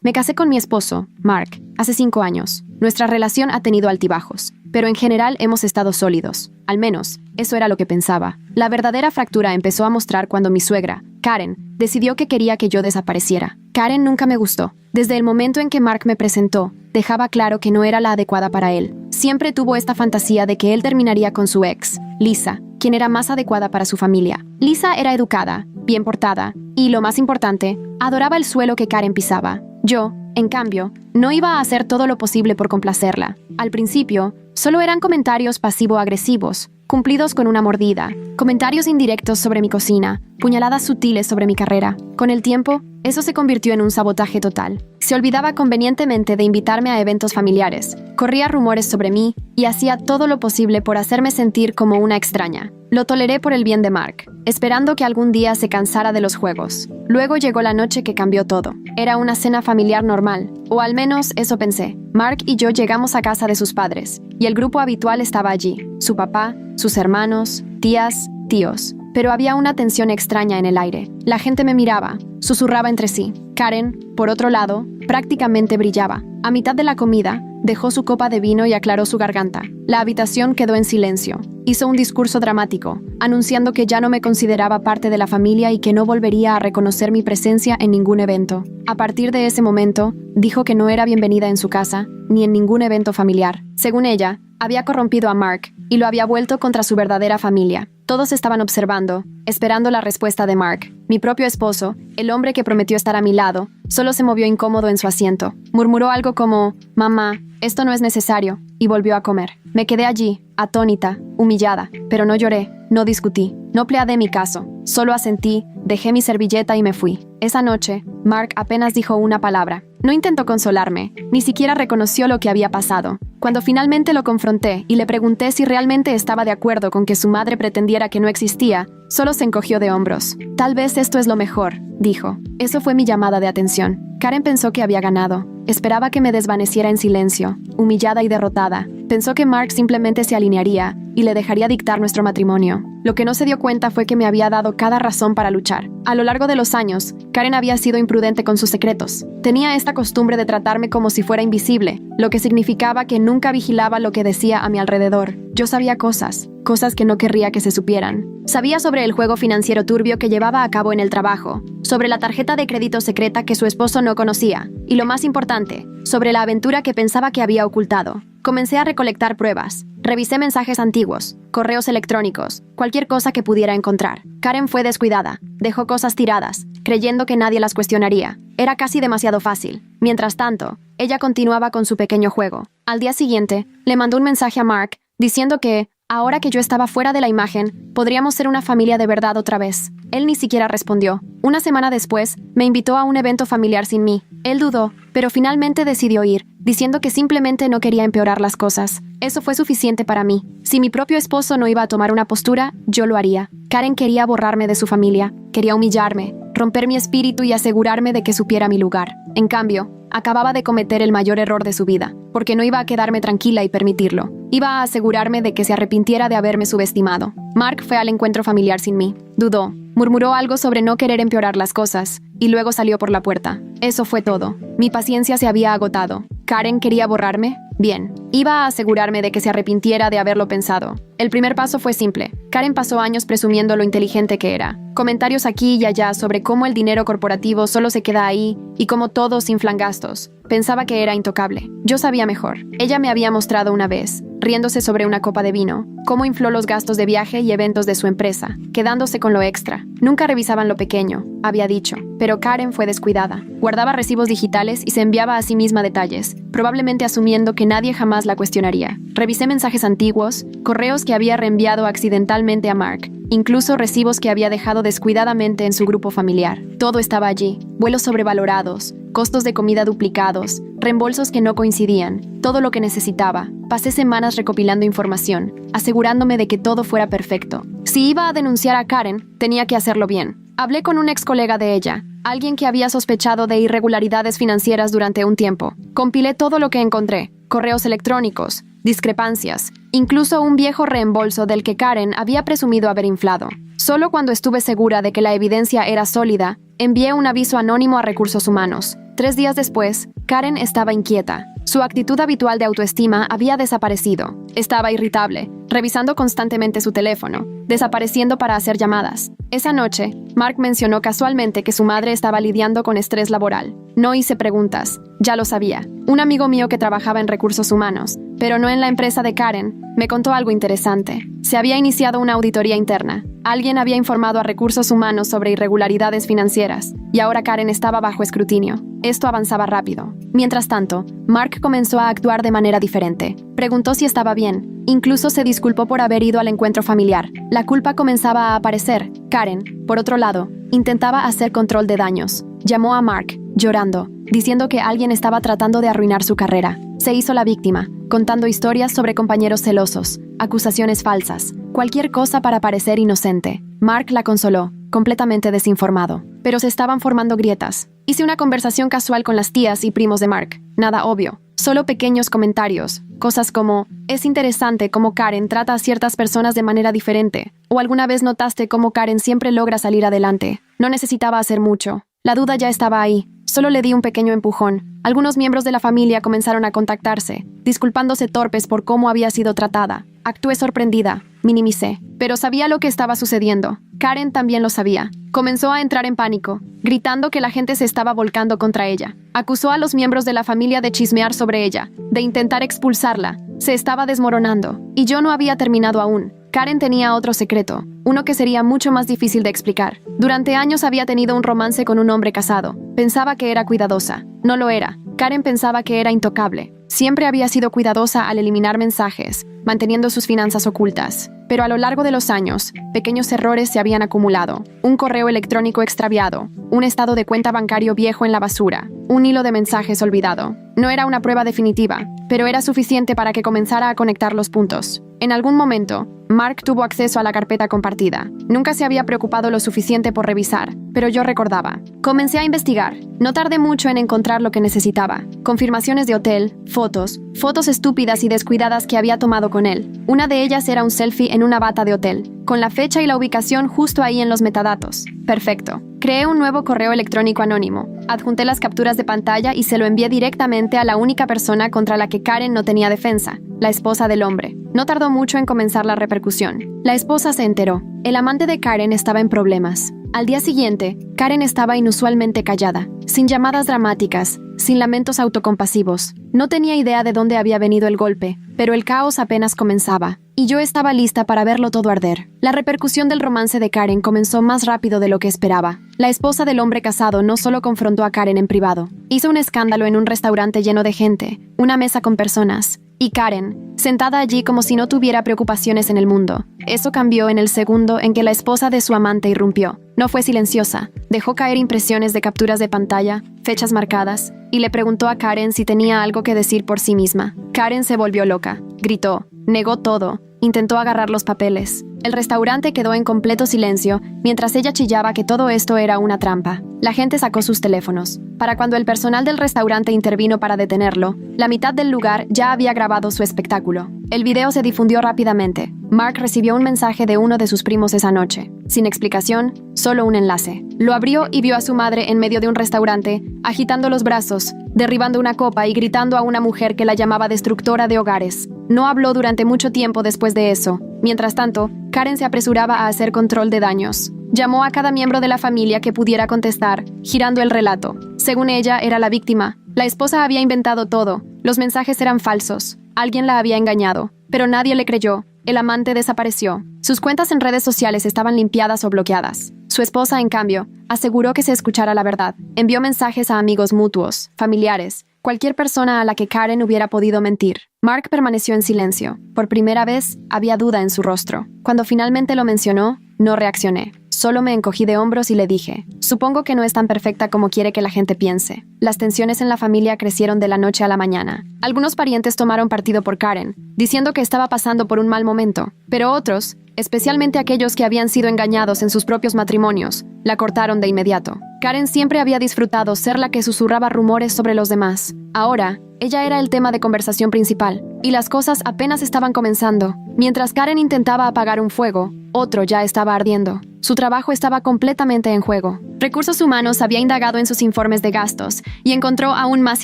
Me casé con mi esposo, Mark, hace 5 años. Nuestra relación ha tenido altibajos, pero en general hemos estado sólidos. Al menos, eso era lo que pensaba. La verdadera fractura empezó a mostrar cuando mi suegra, Karen, decidió que quería que yo desapareciera. Karen nunca me gustó. Desde el momento en que Mark me presentó, dejaba claro que no era la adecuada para él. Siempre tuvo esta fantasía de que él terminaría con su ex, Lisa, quien era más adecuada para su familia. Lisa era educada, bien portada, y, lo más importante, adoraba el suelo que Karen pisaba. Yo, en cambio, no iba a hacer todo lo posible por complacerla. Al principio, solo eran comentarios pasivo-agresivos, cumplidos con una mordida, comentarios indirectos sobre mi cocina, puñaladas sutiles sobre mi carrera. Con el tiempo, eso se convirtió en un sabotaje total. Se olvidaba convenientemente de invitarme a eventos familiares, corría rumores sobre mí y hacía todo lo posible por hacerme sentir como una extraña. Lo toleré por el bien de Mark, esperando que algún día se cansara de los juegos. Luego llegó la noche que cambió todo. Era una cena familiar normal, o al menos eso pensé. Mark y yo llegamos a casa de sus padres, y el grupo habitual estaba allí: su papá, sus hermanos, tías, tíos. Pero había una tensión extraña en el aire. La gente me miraba, susurraba entre sí. Karen, por otro lado, prácticamente brillaba. A mitad de la comida, dejó su copa de vino y aclaró su garganta. La habitación quedó en silencio. Hizo un discurso dramático, anunciando que ya no me consideraba parte de la familia y que no volvería a reconocer mi presencia en ningún evento. A partir de ese momento, dijo que no era bienvenida en su casa, ni en ningún evento familiar. Según ella, había corrompido a Mark y lo había vuelto contra su verdadera familia. Todos estaban observando, esperando la respuesta de Mark. Mi propio esposo, el hombre que prometió estar a mi lado, solo se movió incómodo en su asiento. Murmuró algo como: «Mamá, esto no es necesario», y volvió a comer. Me quedé allí, atónita, humillada, pero no lloré, no discutí, no pleadé mi caso. Solo asentí, dejé mi servilleta y me fui. Esa noche, Mark apenas dijo una palabra. No intentó consolarme, ni siquiera reconoció lo que había pasado. Cuando finalmente lo confronté y le pregunté si realmente estaba de acuerdo con que su madre pretendiera que no existía, solo se encogió de hombros. «Tal vez esto es lo mejor», dijo. Eso fue mi llamada de atención. Karen pensó que había ganado. Esperaba que me desvaneciera en silencio, humillada y derrotada. Pensó que Mark simplemente se alinearía y le dejaría dictar nuestro matrimonio. Lo que no se dio cuenta fue que me había dado cada razón para luchar. A lo largo de los años, Karen había sido imprudente con sus secretos. Tenía esta costumbre de tratarme como si fuera invisible, lo que significaba que nunca vigilaba lo que decía a mi alrededor. Yo sabía cosas que no querría que se supieran. Sabía sobre el juego financiero turbio que llevaba a cabo en el trabajo, sobre la tarjeta de crédito secreta que su esposo no conocía, y lo más importante, sobre la aventura que pensaba que había ocultado. Comencé a recolectar pruebas. Revisé mensajes antiguos, correos electrónicos, cualquier cosa que pudiera encontrar. Karen fue descuidada, dejó cosas tiradas, creyendo que nadie las cuestionaría. Era casi demasiado fácil. Mientras tanto, ella continuaba con su pequeño juego. Al día siguiente, le mandó un mensaje a Mark diciendo que, ahora que yo estaba fuera de la imagen, podríamos ser una familia de verdad otra vez. Él ni siquiera respondió. Una semana después, me invitó a un evento familiar sin mí. Él dudó, pero finalmente decidió ir, diciendo que simplemente no quería empeorar las cosas. Eso fue suficiente para mí. Si mi propio esposo no iba a tomar una postura, yo lo haría. Karen quería borrarme de su familia, quería humillarme, romper mi espíritu y asegurarme de que supiera mi lugar. En cambio, acababa de cometer el mayor error de su vida, porque no iba a quedarme tranquila y permitirlo. Iba a asegurarme de que se arrepintiera de haberme subestimado. Mark fue al encuentro familiar sin mí. Dudó, murmuró algo sobre no querer empeorar las cosas, y luego salió por la puerta. Eso fue todo. Mi paciencia se había agotado. ¿Karen quería borrarme? Bien. Iba a asegurarme de que se arrepintiera de haberlo pensado. El primer paso fue simple. Karen pasó años presumiendo lo inteligente que era. Comentarios aquí y allá sobre cómo el dinero corporativo solo se queda ahí y cómo todos inflan gastos. Pensaba que era intocable. Yo sabía mejor. Ella me había mostrado una vez, riéndose sobre una copa de vino, cómo infló los gastos de viaje y eventos de su empresa, quedándose con lo extra. Nunca revisaban lo pequeño, había dicho. Pero Karen fue descuidada. Guardaba recibos digitales y se enviaba a sí misma detalles, probablemente asumiendo que nadie jamás la cuestionaría. Revisé mensajes antiguos, correos que había reenviado accidentalmente a Mark, incluso recibos que había dejado descuidadamente en su grupo familiar. Todo estaba allí: vuelos sobrevalorados, costos de comida duplicados, reembolsos que no coincidían, todo lo que necesitaba. Pasé semanas recopilando información, asegurándome de que todo fuera perfecto. Si iba a denunciar a Karen, tenía que hacerlo bien. Hablé con un ex colega de ella, alguien que había sospechado de irregularidades financieras durante un tiempo. Compilé todo lo que encontré: correos electrónicos, discrepancias, incluso un viejo reembolso del que Karen había presumido haber inflado. Solo cuando estuve segura de que la evidencia era sólida, Envié un aviso anónimo a Recursos Humanos. 3 días después, Karen estaba inquieta. Su actitud habitual de autoestima había desaparecido. Estaba irritable, revisando constantemente su teléfono, desapareciendo para hacer llamadas. Esa noche, Mark mencionó casualmente que su madre estaba lidiando con estrés laboral. No hice preguntas, ya lo sabía. Un amigo mío que trabajaba en Recursos Humanos, pero no en la empresa de Karen, me contó algo interesante. Se había iniciado una auditoría interna. Alguien había informado a Recursos Humanos sobre irregularidades financieras, y ahora Karen estaba bajo escrutinio. Esto avanzaba rápido. Mientras tanto, Mark comenzó a actuar de manera diferente. Preguntó si estaba bien. Incluso se disculpó por haber ido al encuentro familiar. La culpa comenzaba a aparecer. Karen, por otro lado, intentaba hacer control de daños. Llamó a Mark, llorando, diciendo que alguien estaba tratando de arruinar su carrera. Se hizo la víctima, contando historias sobre compañeros celosos, acusaciones falsas, cualquier cosa para parecer inocente. Mark la consoló, completamente desinformado. Pero se estaban formando grietas. Hice una conversación casual con las tías y primos de Mark. Nada obvio, solo pequeños comentarios. Cosas como, es interesante cómo Karen trata a ciertas personas de manera diferente. O alguna vez notaste cómo Karen siempre logra salir adelante. No necesitaba hacer mucho. La duda ya estaba ahí. Solo le di un pequeño empujón. Algunos miembros de la familia comenzaron a contactarse, disculpándose torpes por cómo había sido tratada. Actué sorprendida, minimicé, pero sabía lo que estaba sucediendo. Karen también lo sabía. Comenzó a entrar en pánico, gritando que la gente se estaba volcando contra ella. Acusó a los miembros de la familia de chismear sobre ella, de intentar expulsarla. Se estaba desmoronando, y yo no había terminado aún. Karen tenía otro secreto, uno que sería mucho más difícil de explicar. Durante años había tenido un romance con un hombre casado. Pensaba que era cuidadosa. No lo era. Karen pensaba que era intocable. Siempre había sido cuidadosa al eliminar mensajes, manteniendo sus finanzas ocultas. Pero a lo largo de los años, pequeños errores se habían acumulado. Un correo electrónico extraviado, un estado de cuenta bancario viejo en la basura, un hilo de mensajes olvidado. No era una prueba definitiva, pero era suficiente para que comenzara a conectar los puntos. En algún momento, Mark tuvo acceso a la carpeta compartida. Nunca se había preocupado lo suficiente por revisar, pero yo recordaba. Comencé a investigar. No tardé mucho en encontrar lo que necesitaba. Confirmaciones de hotel, fotos estúpidas y descuidadas que había tomado con él. Una de ellas era un selfie en una bata de hotel, con la fecha y la ubicación justo ahí en los metadatos. Perfecto. Creé un nuevo correo electrónico anónimo. Adjunté las capturas de pantalla y se lo envié directamente a la única persona contra la que Karen no tenía defensa, la esposa del hombre. No tardó mucho en comenzar la repercusión. La esposa se enteró. El amante de Karen estaba en problemas. Al día siguiente, Karen estaba inusualmente callada, sin llamadas dramáticas, sin lamentos autocompasivos. No tenía idea de dónde había venido el golpe, pero el caos apenas comenzaba, y yo estaba lista para verlo todo arder. La repercusión del romance de Karen comenzó más rápido de lo que esperaba. La esposa del hombre casado no solo confrontó a Karen en privado, hizo un escándalo en un restaurante lleno de gente, una mesa con personas, y Karen, sentada allí como si no tuviera preocupaciones en el mundo. Eso cambió en el segundo en que la esposa de su amante irrumpió. No fue silenciosa, dejó caer impresiones de capturas de pantalla, fechas marcadas, y le preguntó a Karen si tenía algo que decir por sí misma. Karen se volvió loca, gritó, negó todo, intentó agarrar los papeles. El restaurante quedó en completo silencio mientras ella chillaba que todo esto era una trampa. La gente sacó sus teléfonos. Para cuando el personal del restaurante intervino para detenerlo, la mitad del lugar ya había grabado su espectáculo. El video se difundió rápidamente. Mark recibió un mensaje de uno de sus primos esa noche. Sin explicación, solo un enlace. Lo abrió y vio a su madre en medio de un restaurante, agitando los brazos, derribando una copa y gritando a una mujer que la llamaba destructora de hogares. No habló durante mucho tiempo después de eso. Mientras tanto, Karen se apresuraba a hacer control de daños. Llamó a cada miembro de la familia que pudiera contestar, girando el relato. Según ella, era la víctima. La esposa había inventado todo. Los mensajes eran falsos. Alguien la había engañado. Pero nadie le creyó. El amante desapareció. Sus cuentas en redes sociales estaban limpiadas o bloqueadas. Su esposa, en cambio, aseguró que se escuchara la verdad. Envió mensajes a amigos mutuos, familiares, cualquier persona a la que Karen hubiera podido mentir. Mark permaneció en silencio. Por primera vez, había duda en su rostro. Cuando finalmente lo mencionó, no reaccioné. Solo me encogí de hombros y le dije, supongo que no es tan perfecta como quiere que la gente piense. Las tensiones en la familia crecieron de la noche a la mañana. Algunos parientes tomaron partido por Karen, diciendo que estaba pasando por un mal momento, pero otros, especialmente aquellos que habían sido engañados en sus propios matrimonios, la cortaron de inmediato. Karen siempre había disfrutado ser la que susurraba rumores sobre los demás. Ahora, ella era el tema de conversación principal, y las cosas apenas estaban comenzando. Mientras Karen intentaba apagar un fuego, otro ya estaba ardiendo. Su trabajo estaba completamente en juego. Recursos Humanos había indagado en sus informes de gastos y encontró aún más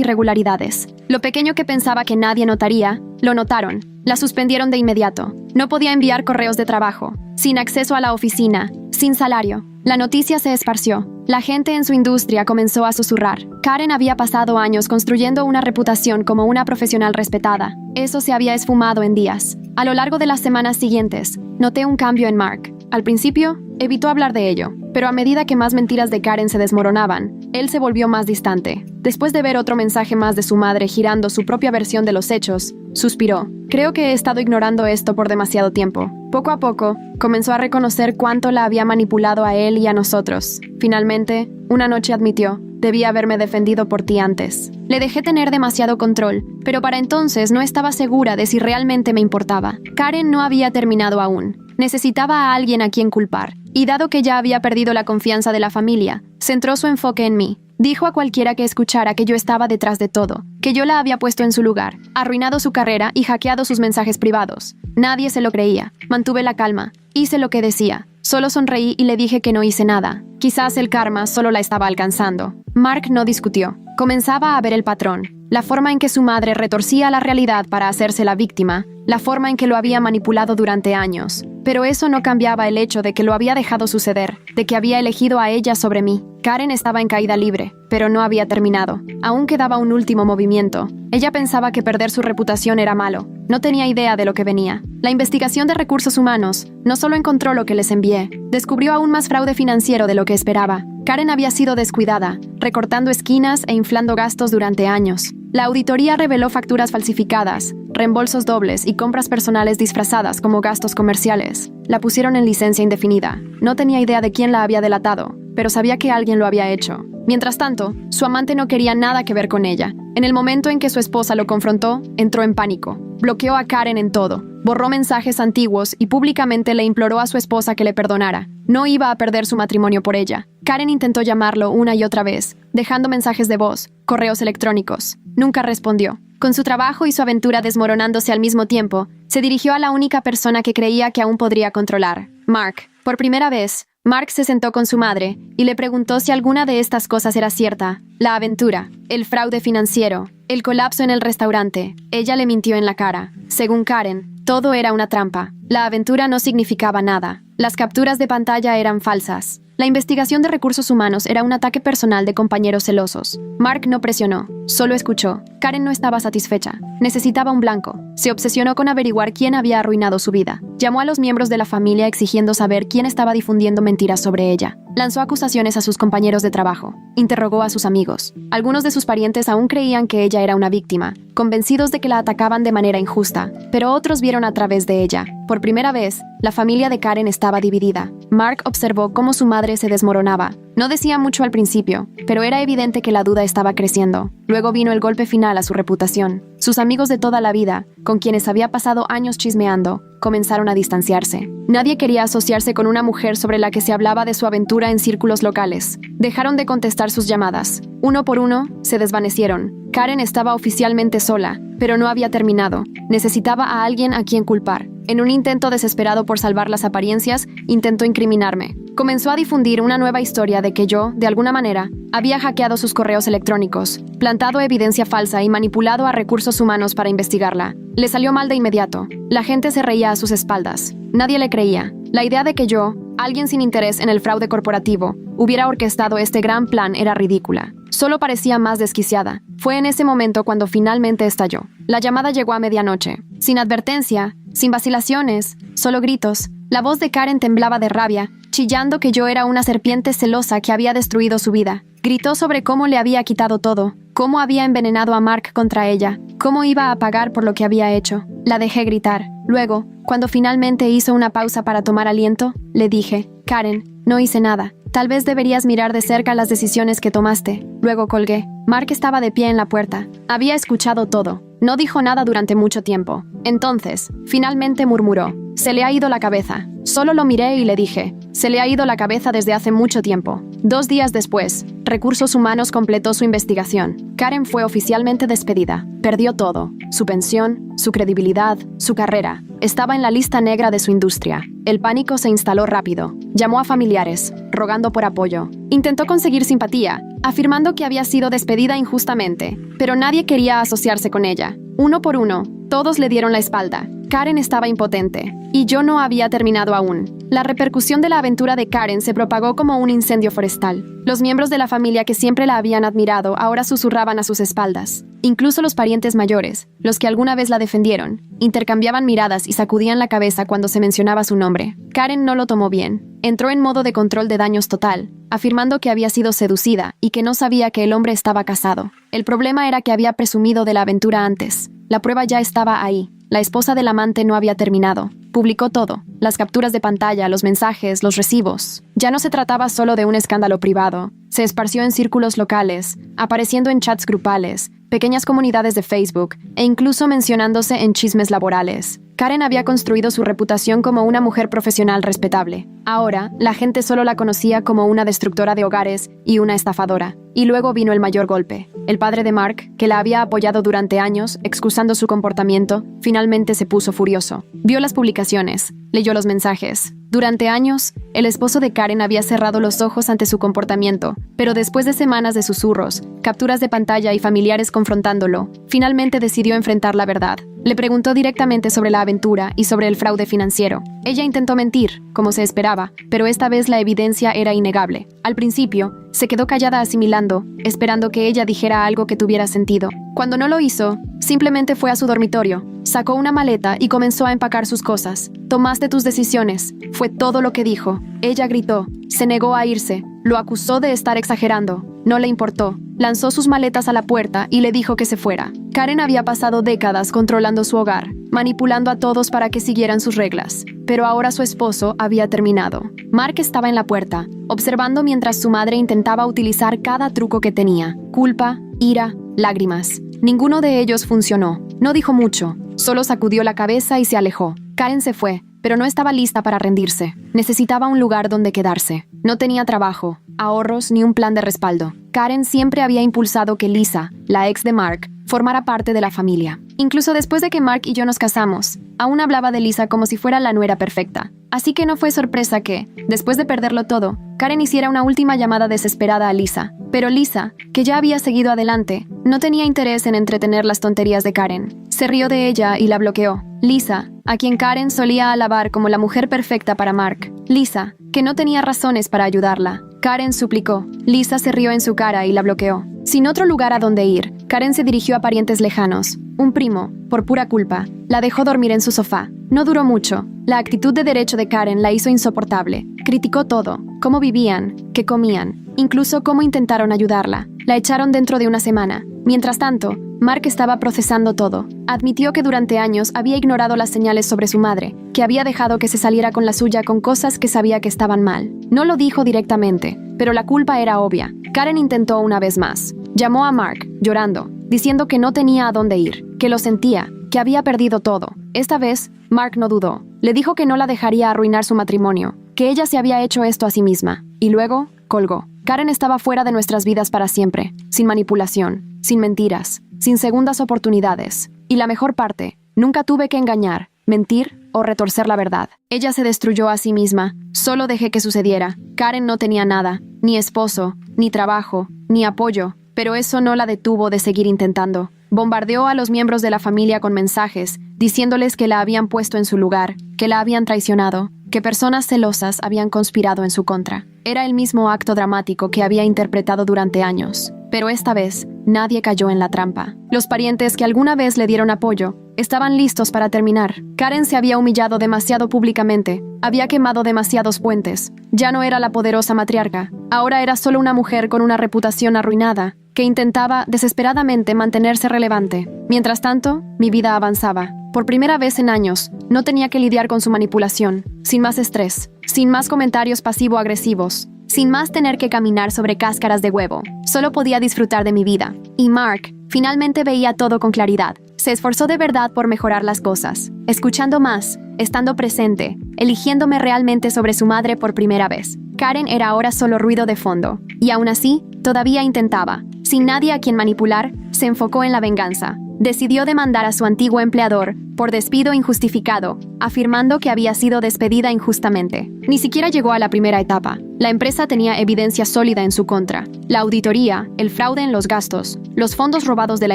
irregularidades. Lo pequeño que pensaba que nadie notaría, lo notaron. La suspendieron de inmediato. No podía enviar correos de trabajo, sin acceso a la oficina, sin salario. La noticia se esparció. La gente en su industria comenzó a susurrar. Karen había pasado años construyendo una reputación como una profesional respetada. Eso se había esfumado en días. A lo largo de las semanas siguientes, noté un cambio en Mark. Al principio, evitó hablar de ello, pero a medida que más mentiras de Karen se desmoronaban, él se volvió más distante. Después de ver otro mensaje más de su madre girando su propia versión de los hechos, suspiró. Creo que he estado ignorando esto por demasiado tiempo. Poco a poco, comenzó a reconocer cuánto la había manipulado a él y a nosotros. Finalmente, una noche admitió: debía haberme defendido por ti antes. Le dejé tener demasiado control, pero para entonces no estaba segura de si realmente me importaba. Karen no había terminado aún. Necesitaba a alguien a quien culpar, y dado que ya había perdido la confianza de la familia, centró su enfoque en mí. Dijo a cualquiera que escuchara que yo estaba detrás de todo, que yo la había puesto en su lugar, arruinado su carrera y hackeado sus mensajes privados. Nadie se lo creía. Mantuve la calma. Hice lo que decía. Solo sonreí y le dije que no hice nada. Quizás el karma solo la estaba alcanzando. Mark no discutió. Comenzaba a ver el patrón. La forma en que su madre retorcía la realidad para hacerse la víctima, la forma en que lo había manipulado durante años. Pero eso no cambiaba el hecho de que lo había dejado suceder, de que había elegido a ella sobre mí. Karen estaba en caída libre, pero no había terminado. Aún quedaba un último movimiento. Ella pensaba que perder su reputación era malo. No tenía idea de lo que venía. La investigación de Recursos Humanos no solo encontró lo que les envié, descubrió aún más fraude financiero de lo que esperaba. Karen había sido descuidada, recortando esquinas e inflando gastos durante años. La auditoría reveló facturas falsificadas, reembolsos dobles y compras personales disfrazadas como gastos comerciales. La pusieron en licencia indefinida. No tenía idea de quién la había delatado, pero sabía que alguien lo había hecho. Mientras tanto, su amante no quería nada que ver con ella. En el momento en que su esposa lo confrontó, entró en pánico. Bloqueó a Karen en todo. Borró mensajes antiguos y públicamente le imploró a su esposa que le perdonara. No iba a perder su matrimonio por ella. Karen intentó llamarlo una y otra vez, dejando mensajes de voz, correos electrónicos. Nunca respondió. Con su trabajo y su aventura desmoronándose al mismo tiempo, se dirigió a la única persona que creía que aún podría controlar: Mark. Por primera vez, Mark se sentó con su madre y le preguntó si alguna de estas cosas era cierta. La aventura, el fraude financiero, el colapso en el restaurante. Ella le mintió en la cara. Según Karen, todo era una trampa. La aventura no significaba nada. Las capturas de pantalla eran falsas. La investigación de Recursos Humanos era un ataque personal de compañeros celosos. Mark no presionó, solo escuchó. Karen no estaba satisfecha. Necesitaba un blanco. Se obsesionó con averiguar quién había arruinado su vida. Llamó a los miembros de la familia exigiendo saber quién estaba difundiendo mentiras sobre ella. Lanzó acusaciones a sus compañeros de trabajo. Interrogó a sus amigos. Algunos de sus parientes aún creían que ella era una víctima, convencidos de que la atacaban de manera injusta, pero otros vieron a través de ella. Por primera vez, la familia de Karen estaba dividida. Mark observó cómo su madre se desmoronaba. No decía mucho al principio, pero era evidente que la duda estaba creciendo. Luego vino el golpe final a su reputación. Sus amigos de toda la vida, con quienes había pasado años chismeando, comenzaron a distanciarse. Nadie quería asociarse con una mujer sobre la que se hablaba de su aventura en círculos locales. Dejaron de contestar sus llamadas. Uno por uno, se desvanecieron. Karen estaba oficialmente sola, pero no había terminado. Necesitaba a alguien a quien culpar. En un intento desesperado por salvar las apariencias, intentó incriminarme. Comenzó a difundir una nueva historia de que yo, de alguna manera, había hackeado sus correos electrónicos, plantado evidencia falsa y manipulado a Recursos Humanos para investigarla. Le salió mal de inmediato. La gente se reía a sus espaldas. Nadie le creía. La idea de que yo, alguien sin interés en el fraude corporativo, hubiera orquestado este gran plan era ridícula. Solo parecía más desquiciada. Fue en ese momento cuando finalmente estalló. La llamada llegó a medianoche. Sin advertencia, sin vacilaciones, solo gritos. La voz de Karen temblaba de rabia, chillando que yo era una serpiente celosa que había destruido su vida. Gritó sobre cómo le había quitado todo, cómo había envenenado a Mark contra ella, cómo iba a pagar por lo que había hecho. La dejé gritar. Luego, cuando finalmente hizo una pausa para tomar aliento, le dije: Karen, no hice nada. Tal vez deberías mirar de cerca las decisiones que tomaste. Luego colgué. Mark estaba de pie en la puerta. Había escuchado todo. No dijo nada durante mucho tiempo. Entonces, finalmente murmuró: se le ha ido la cabeza. Solo lo miré y le dije: se le ha ido la cabeza desde hace mucho tiempo. 2 días después, Recursos Humanos completó su investigación. Karen fue oficialmente despedida. Perdió todo: su pensión, su credibilidad, su carrera. Estaba en la lista negra de su industria. El pánico se instaló rápido. Llamó a familiares, rogando por apoyo. Intentó conseguir simpatía, afirmando que había sido despedida injustamente, pero nadie quería asociarse con ella. Uno por uno, todos le dieron la espalda. Karen estaba impotente, y yo no había terminado aún. La repercusión de la aventura de Karen se propagó como un incendio forestal. Los miembros de la familia que siempre la habían admirado ahora susurraban a sus espaldas. Incluso los parientes mayores, los que alguna vez la defendieron, intercambiaban miradas y sacudían la cabeza cuando se mencionaba su nombre. Karen no lo tomó bien. Entró en modo de control de daños total, afirmando que había sido seducida y que no sabía que el hombre estaba casado. El problema era que había presumido de la aventura antes. La prueba ya estaba ahí. La esposa del amante no había terminado. Publicó todo: las capturas de pantalla, los mensajes, los recibos. Ya no se trataba solo de un escándalo privado. Se esparció en círculos locales, apareciendo en chats grupales, pequeñas comunidades de Facebook e incluso mencionándose en chismes laborales. Karen había construido su reputación como una mujer profesional respetable. Ahora, la gente solo la conocía como una destructora de hogares y una estafadora. Y luego vino el mayor golpe. El padre de Mark, que la había apoyado durante años, excusando su comportamiento, finalmente se puso furioso. Vio las publicaciones, leyó los mensajes. Durante años, el esposo de Karen había cerrado los ojos ante su comportamiento, pero después de semanas de susurros, capturas de pantalla y familiares confrontándolo, finalmente decidió enfrentar la verdad. Le preguntó directamente sobre la aventura y sobre el fraude financiero. Ella intentó mentir, como se esperaba, pero esta vez la evidencia era innegable. Al principio, se quedó callada asimilando, esperando que ella dijera algo que tuviera sentido. Cuando no lo hizo, simplemente fue a su dormitorio, sacó una maleta y comenzó a empacar sus cosas. «Tomaste tus decisiones», fue todo lo que dijo. Ella gritó, se negó a irse, lo acusó de estar exagerando. No le importó. Lanzó sus maletas a la puerta y le dijo que se fuera. Karen había pasado décadas controlando su hogar, manipulando a todos para que siguieran sus reglas. Pero ahora su esposo había terminado. Mark estaba en la puerta, observando mientras su madre intentaba utilizar cada truco que tenía. Culpa, ira, lágrimas. Ninguno de ellos funcionó. No dijo mucho, solo sacudió la cabeza y se alejó. Karen se fue, pero no estaba lista para rendirse. Necesitaba un lugar donde quedarse. No tenía trabajo, ahorros ni un plan de respaldo. Karen siempre había impulsado que Lisa, la ex de Mark, formara parte de la familia. Incluso después de que Mark y yo nos casamos, aún hablaba de Lisa como si fuera la nuera perfecta. Así que no fue sorpresa que, después de perderlo todo, Karen hiciera una última llamada desesperada a Lisa. Pero Lisa, que ya había seguido adelante, no tenía interés en entretener las tonterías de Karen. Se rió de ella y la bloqueó. Lisa, a quien Karen solía alabar como la mujer perfecta para Mark. Lisa, que no tenía razones para ayudarla. Karen suplicó. Lisa se rió en su cara y la bloqueó. Sin otro lugar a donde ir, Karen se dirigió a parientes lejanos. Un primo, por pura culpa, la dejó dormir en su sofá. No duró mucho. La actitud de derecho de Karen la hizo insoportable. Criticó todo: cómo vivían, qué comían, incluso cómo intentaron ayudarla. La echaron dentro de una semana. Mientras tanto, Mark estaba procesando todo. Admitió que durante años había ignorado las señales sobre su madre, que había dejado que se saliera con la suya con cosas que sabía que estaban mal. No lo dijo directamente, pero la culpa era obvia. Karen intentó una vez más. Llamó a Mark, llorando, diciendo que no tenía a dónde ir, que lo sentía, que había perdido todo. Esta vez, Mark no dudó. Le dijo que no la dejaría arruinar su matrimonio, que ella se había hecho esto a sí misma. Y luego, colgó. Karen estaba fuera de nuestras vidas para siempre, sin manipulación, sin mentiras, sin segundas oportunidades. Y la mejor parte, nunca tuve que engañar, mentir o retorcer la verdad. Ella se destruyó a sí misma. Solo dejé que sucediera. Karen no tenía nada, ni esposo, ni trabajo, ni apoyo, pero eso no la detuvo de seguir intentando. Bombardeó a los miembros de la familia con mensajes, diciéndoles que la habían puesto en su lugar, que la habían traicionado, que personas celosas habían conspirado en su contra. Era el mismo acto dramático que había interpretado durante años. Pero esta vez, nadie cayó en la trampa. Los parientes que alguna vez le dieron apoyo estaban listos para terminar. Karen se había humillado demasiado públicamente, había quemado demasiados puentes. Ya no era la poderosa matriarca, ahora era solo una mujer con una reputación arruinada, que intentaba desesperadamente mantenerse relevante. Mientras tanto, mi vida avanzaba. Por primera vez en años, no tenía que lidiar con su manipulación, sin más estrés, sin más comentarios pasivo-agresivos, sin más tener que caminar sobre cáscaras de huevo. Solo podía disfrutar de mi vida. Y Mark finalmente veía todo con claridad. Se esforzó de verdad por mejorar las cosas, escuchando más, estando presente, eligiéndome realmente sobre su madre por primera vez. Karen era ahora solo ruido de fondo, y aún así, todavía intentaba. Sin nadie a quien manipular, se enfocó en la venganza. Decidió demandar a su antiguo empleador por despido injustificado, afirmando que había sido despedida injustamente. Ni siquiera llegó a la primera etapa. La empresa tenía evidencia sólida en su contra. La auditoría, el fraude en los gastos, los fondos robados de la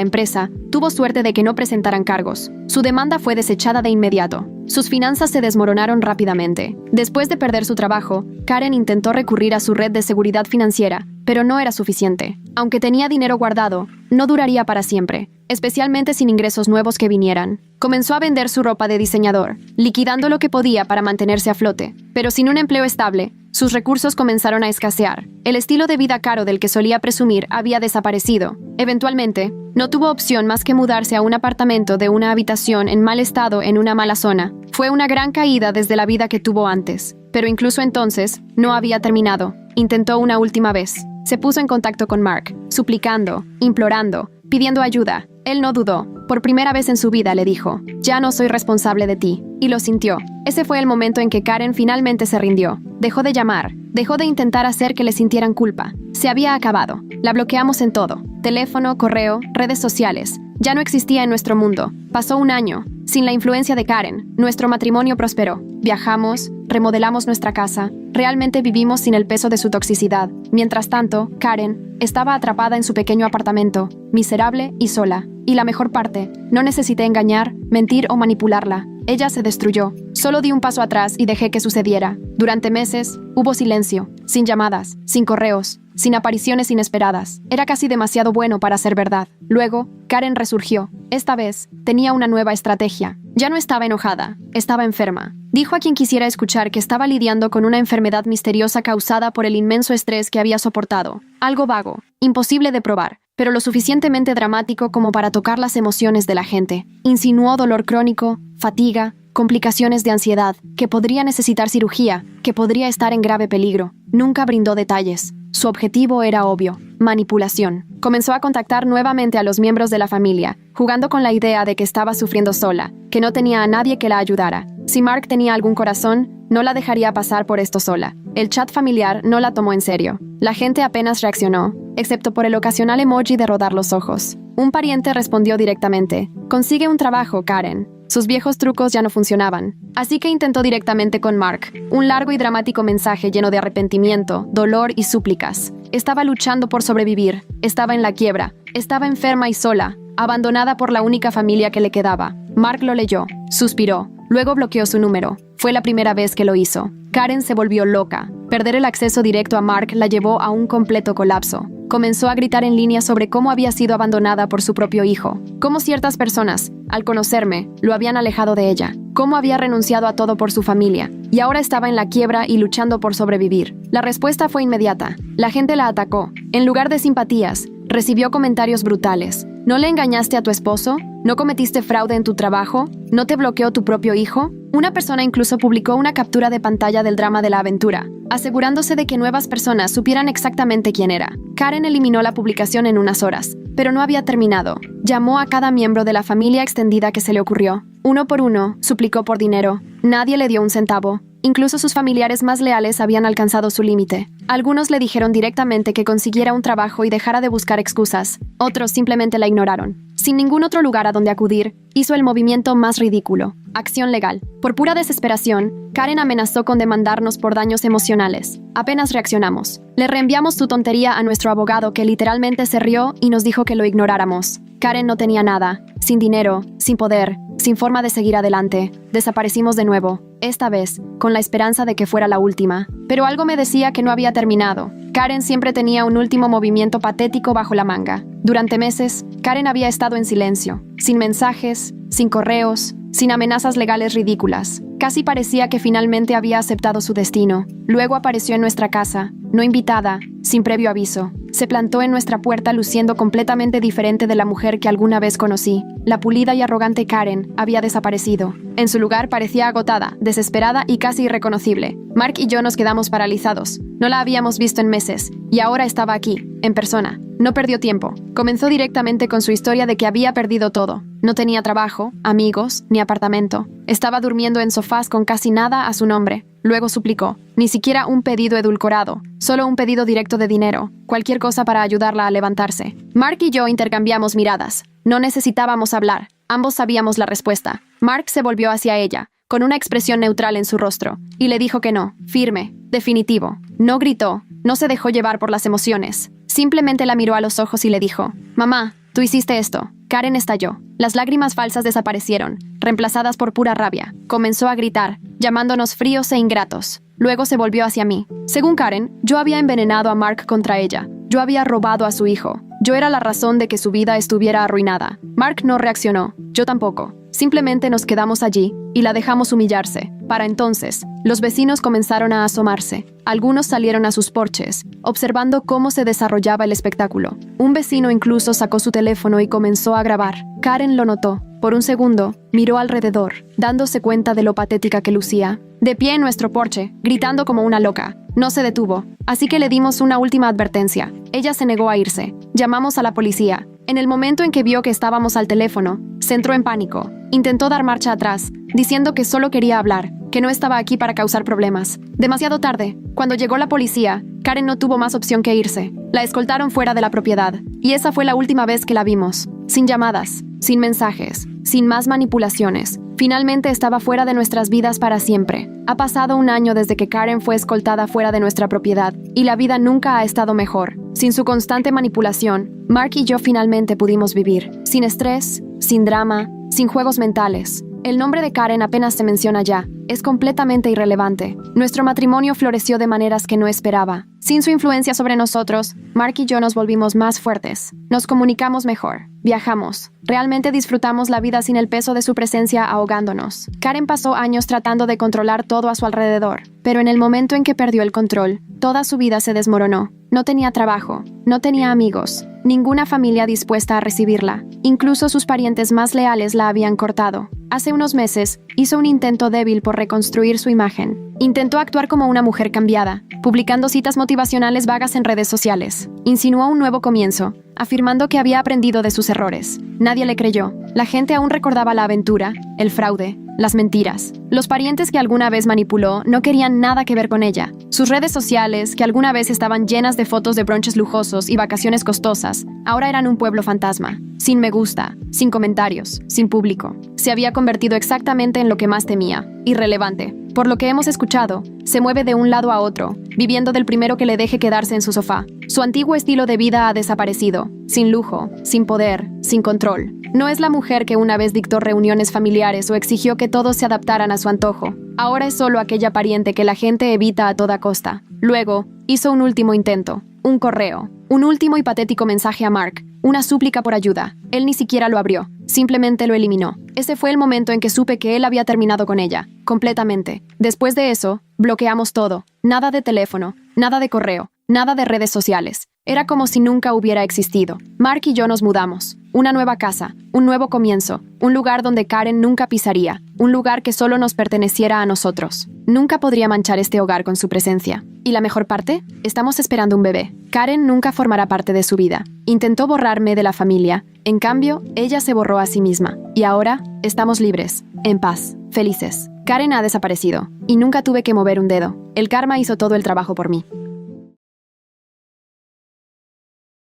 empresa, tuvo suerte de que no presentaran cargos. Su demanda fue desechada de inmediato. Sus finanzas se desmoronaron rápidamente. Después de perder su trabajo, Karen intentó recurrir a su red de seguridad financiera, pero no era suficiente. Aunque tenía dinero guardado, no duraría para siempre, especialmente sin ingresos nuevos que vinieran. Comenzó a vender su ropa de diseñador, liquidando lo que podía para mantenerse a flote. Pero sin un empleo estable, sus recursos comenzaron a escasear. El estilo de vida caro del que solía presumir había desaparecido. Eventualmente, no tuvo opción más que mudarse a un apartamento de una habitación en mal estado en una mala zona. Fue una gran caída desde la vida que tuvo antes. Pero incluso entonces, no había terminado. Intentó una última vez. Se puso en contacto con Mark, suplicando, implorando, pidiendo ayuda. Él no dudó. Por primera vez en su vida le dijo, «Ya no soy responsable de ti». Y lo sintió. Ese fue el momento en que Karen finalmente se rindió. Dejó de llamar. Dejó de intentar hacer que le sintieran culpa. Se había acabado. La bloqueamos en todo. Teléfono, correo, redes sociales. Ya no existía en nuestro mundo. Pasó un año. Sin la influencia de Karen, nuestro matrimonio prosperó. Viajamos, remodelamos nuestra casa. Realmente vivimos sin el peso de su toxicidad. Mientras tanto, Karen estaba atrapada en su pequeño apartamento, miserable y sola. Y la mejor parte, no necesité engañar, mentir o manipularla. Ella se destruyó. Solo di un paso atrás y dejé que sucediera. Durante meses, hubo silencio, sin llamadas, sin correos, sin apariciones inesperadas. Era casi demasiado bueno para ser verdad. Luego, Karen resurgió. Esta vez, tenía una nueva estrategia. Ya no estaba enojada, estaba enferma. Dijo a quien quisiera escuchar que estaba lidiando con una enfermedad misteriosa causada por el inmenso estrés que había soportado. Algo vago, imposible de probar, pero lo suficientemente dramático como para tocar las emociones de la gente. Insinuó dolor crónico, fatiga, complicaciones de ansiedad, que podría necesitar cirugía, que podría estar en grave peligro. Nunca brindó detalles. Su objetivo era obvio: manipulación. Comenzó a contactar nuevamente a los miembros de la familia, jugando con la idea de que estaba sufriendo sola, que no tenía a nadie que la ayudara. Si Mark tenía algún corazón, no la dejaría pasar por esto sola. El chat familiar no la tomó en serio. La gente apenas reaccionó, excepto por el ocasional emoji de rodar los ojos. Un pariente respondió directamente: «Consigue un trabajo, Karen». Sus viejos trucos ya no funcionaban, así que intentó directamente con Mark. Un largo y dramático mensaje lleno de arrepentimiento, dolor y súplicas. Estaba luchando por sobrevivir, estaba en la quiebra, estaba enferma y sola, abandonada por la única familia que le quedaba. Mark lo leyó, suspiró, luego bloqueó su número. Fue la primera vez que lo hizo. Karen se volvió loca. Perder el acceso directo a Mark la llevó a un completo colapso. Comenzó a gritar en línea sobre cómo había sido abandonada por su propio hijo, cómo ciertas personas, al conocerme, lo habían alejado de ella, cómo había renunciado a todo por su familia, y ahora estaba en la quiebra y luchando por sobrevivir. La respuesta fue inmediata. La gente la atacó. En lugar de simpatías, recibió comentarios brutales. ¿No le engañaste a tu esposo? ¿No cometiste fraude en tu trabajo? ¿No te bloqueó tu propio hijo? Una persona incluso publicó una captura de pantalla del drama de la aventura, asegurándose de que nuevas personas supieran exactamente quién era. Karen eliminó la publicación en unas horas, pero no había terminado. Llamó a cada miembro de la familia extendida que se le ocurrió. Uno por uno, suplicó por dinero. Nadie le dio un centavo. Incluso sus familiares más leales habían alcanzado su límite. Algunos le dijeron directamente que consiguiera un trabajo y dejara de buscar excusas. Otros simplemente la ignoraron. Sin ningún otro lugar a donde acudir, hizo el movimiento más ridículo: acción legal. Por pura desesperación, Karen amenazó con demandarnos por daños emocionales. Apenas reaccionamos. Le reenviamos su tontería a nuestro abogado, que literalmente se rió y nos dijo que lo ignoráramos. Karen no tenía nada, sin dinero, sin poder, sin forma de seguir adelante. Desaparecimos de nuevo, esta vez, con la esperanza de que fuera la última. Pero algo me decía que no había terminado. Karen siempre tenía un último movimiento patético bajo la manga. Durante meses, Karen había estado en silencio, sin mensajes, sin correos, sin amenazas legales ridículas. Casi parecía que finalmente había aceptado su destino. Luego apareció en nuestra casa, no invitada, sin previo aviso. Se plantó en nuestra puerta luciendo completamente diferente de la mujer que alguna vez conocí. La pulida y arrogante Karen había desaparecido. En su lugar parecía agotada, desesperada y casi irreconocible. Mark y yo nos quedamos paralizados. No la habíamos visto en meses, y ahora estaba aquí, en persona. No perdió tiempo. Comenzó directamente con su historia de que había perdido todo. No tenía trabajo, amigos, ni apartamento. Estaba durmiendo en sofás con casi nada a su nombre. Luego suplicó. Ni siquiera un pedido edulcorado, solo un pedido directo de dinero. Cualquier cosa para ayudarla a levantarse. Mark y yo intercambiamos miradas. No necesitábamos hablar. Ambos sabíamos la respuesta. Mark se volvió hacia ella, con una expresión neutral en su rostro, y le dijo que no, firme, definitivo. No gritó, no se dejó llevar por las emociones. Simplemente la miró a los ojos y le dijo, «Mamá, tú hiciste esto». Karen estalló. Las lágrimas falsas desaparecieron, reemplazadas por pura rabia. Comenzó a gritar, llamándonos fríos e ingratos. Luego se volvió hacia mí. Según Karen, yo había envenenado a Mark contra ella. Yo había robado a su hijo. Yo era la razón de que su vida estuviera arruinada. Mark no reaccionó. Yo tampoco. Simplemente nos quedamos allí y la dejamos humillarse. Para entonces, los vecinos comenzaron a asomarse. Algunos salieron a sus porches, observando cómo se desarrollaba el espectáculo. Un vecino incluso sacó su teléfono y comenzó a grabar. Karen lo notó. Por un segundo, miró alrededor, dándose cuenta de lo patética que lucía. De pie en nuestro porche, gritando como una loca. No se detuvo, así que le dimos una última advertencia. Ella se negó a irse. Llamamos a la policía. En el momento en que vio que estábamos al teléfono, se entró en pánico. Intentó dar marcha atrás, diciendo que solo quería hablar, que no estaba aquí para causar problemas. Demasiado tarde, cuando llegó la policía, Karen no tuvo más opción que irse. La escoltaron fuera de la propiedad, y esa fue la última vez que la vimos. Sin llamadas, sin mensajes, sin más manipulaciones. Finalmente estaba fuera de nuestras vidas para siempre. Ha pasado un año desde que Karen fue escoltada fuera de nuestra propiedad, y la vida nunca ha estado mejor. Sin su constante manipulación, Mark y yo finalmente pudimos vivir. Sin estrés, sin drama, sin juegos mentales. El nombre de Karen apenas se menciona ya. Es completamente irrelevante. Nuestro matrimonio floreció de maneras que no esperaba. Sin su influencia sobre nosotros, Mark y yo nos volvimos más fuertes. Nos comunicamos mejor. Viajamos. Realmente disfrutamos la vida sin el peso de su presencia ahogándonos. Karen pasó años tratando de controlar todo a su alrededor, pero en el momento en que perdió el control, toda su vida se desmoronó. No tenía trabajo, no tenía amigos, ninguna familia dispuesta a recibirla. Incluso sus parientes más leales la habían cortado. Hace unos meses, hizo un intento débil por reconstruir su imagen. Intentó actuar como una mujer cambiada, publicando citas motivacionales vagas en redes sociales. Insinuó un nuevo comienzo, afirmando que había aprendido de sus errores. Nadie le creyó. La gente aún recordaba la aventura, el fraude, las mentiras. Los parientes que alguna vez manipuló no querían nada que ver con ella. Sus redes sociales, que alguna vez estaban llenas de fotos de brunches lujosos y vacaciones costosas, ahora eran un pueblo fantasma, sin me gusta, sin comentarios, sin público. Se había convertido exactamente en lo que más temía, irrelevante. Por lo que hemos escuchado, se mueve de un lado a otro, viviendo del primero que le deje quedarse en su sofá. Su antiguo estilo de vida ha desaparecido, sin lujo, sin poder, sin control. No es la mujer que una vez dictó reuniones familiares o exigió que todos se adaptaran a su antojo. Ahora es solo aquella pariente que la gente evita a toda costa. Luego, hizo un último intento, un correo, un último y patético mensaje a Mark, una súplica por ayuda. Él ni siquiera lo abrió, simplemente lo eliminó. Ese fue el momento en que supe que él había terminado con ella, completamente. Después de eso, bloqueamos todo. Nada de teléfono, nada de correo, nada de redes sociales. Era como si nunca hubiera existido. Mark y yo nos mudamos. Una nueva casa, un nuevo comienzo, un lugar donde Karen nunca pisaría, un lugar que solo nos perteneciera a nosotros. Nunca podría manchar este hogar con su presencia. ¿Y la mejor parte? Estamos esperando un bebé. Karen nunca formará parte de su vida. Intentó borrarme de la familia. En cambio, ella se borró a sí misma. Y ahora, estamos libres, en paz, felices. Karen ha desaparecido, y nunca tuve que mover un dedo. El karma hizo todo el trabajo por mí.